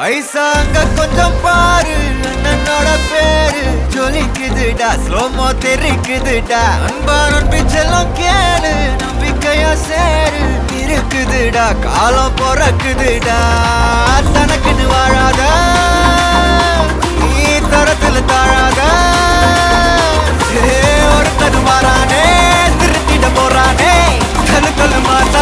ஐசாங்க கொஞ்சம் பாரு அண்ணனோட பேரு ஜொலிக்குதுடா ஸ்லோமோ தெரிக்குதுடா அன்பா நம்பிச்செல்லாம் கேளு நம்பிக்கையா சேரு இருக்குதுடா காலம் பிறக்குதுடா தனக்குன்னு வாழாத நீ தரத்துல தாழாத ஒருத்தனு மாறானே திருத்திட போறானே கல்லு கல்லு மாத்த